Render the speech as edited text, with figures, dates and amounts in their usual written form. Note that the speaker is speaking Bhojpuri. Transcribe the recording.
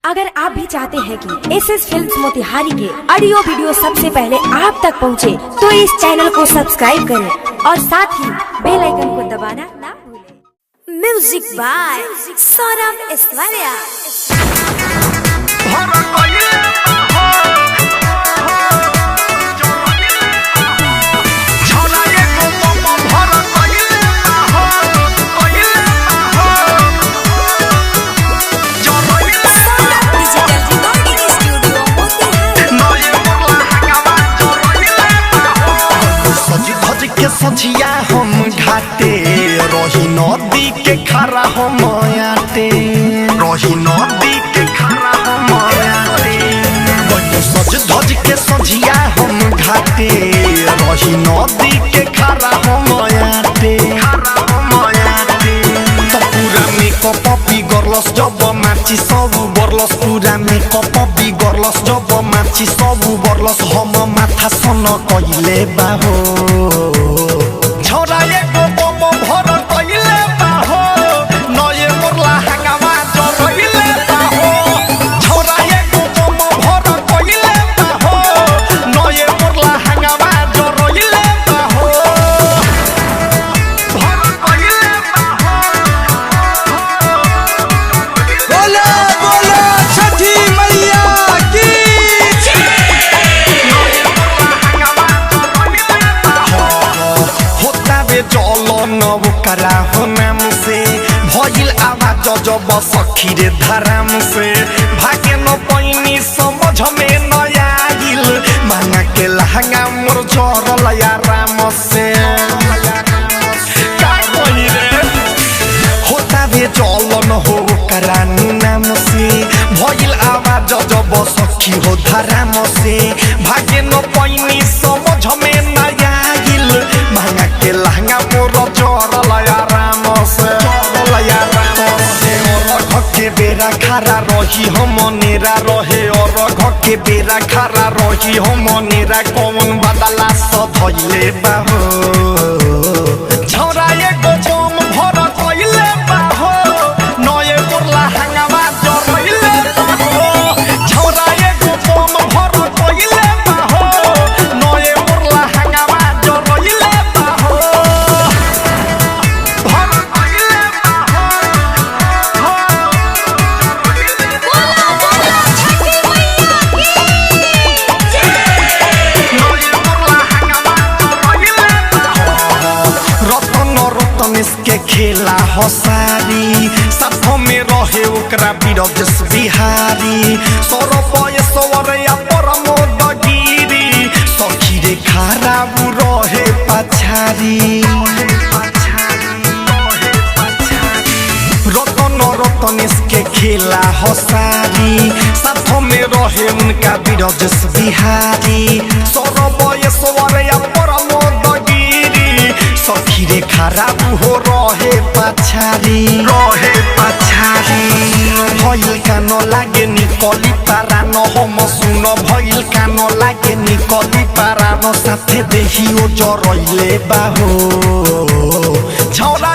अगर आप भी चाहते हैं कि एसएस फिल्म्स मोतिहारी के ऑडियो वीडियो सबसे पहले आप तक पहुंचे, तो इस चैनल को सब्सक्राइब करें और साथ ही बेल आइकन को दबाना ना भूलें। Music by Saurabh Aishwarya. सझिया हम घाटे रही नदी के खरा हम आते रही नदी के खरा हम आते सज धज के सझिया हम घाटे रही नदी के खरा हम आते तो पूरा मेकअप बिगड़लस जब माची सब बरलस पूरा मेकअप बिगड़लस जब माची सब बरलस हम माथा सन कइले बाहो छोरा एको बम भर कइले बाहो नये मोरला हंगामा जरइले बाहो छोरा एको बम भर कइले बाहो नये मोरला हंगामा जरइले बाहो भर कइले बाहो बोले बोले छठी मैया की करा हो नाम से भइल आवाज जब सखी रे धराम से भागे न पैनी समझ में न आइल मांगा के लहंगा मोर जरल आराम से का कहि रे होता बे चलन हो करा नाम से भइल आवाज जब सखी हो धराम से भागे न पैनी समझ में न आइल मांगा के लहंगा मोर जरल आराम से के बेरा खरा रही हम नेरा रहे और घके बेरा खरा रही हम नेरा कौन बदला सधइले बाहो छोरा एको बम भर कइले बाहो नये मोरला हंगामा जरइले बाहो छोरा एको बम भर कइले बाहो नये मोरला हंगामा जरइले बाहो भर कइले के खेला हसारी साथ में रहे ओकरा बिरजस बिहारी सौरभ ऐश्वर्या प्रमोद गिरी सखी रे खराब रहे पछारी रतन के खेला हसारी साथ में रहे उनका बिरजस बिहारी सौरभ ऐश्वर्या प्रमोद गिरी सखी रे खराब हो रहे पछारी भइल कान लागे निकली पारा न हम सुन भइल कान लागे निकली पारा न साथे देखियो जरइले बाहो छोरा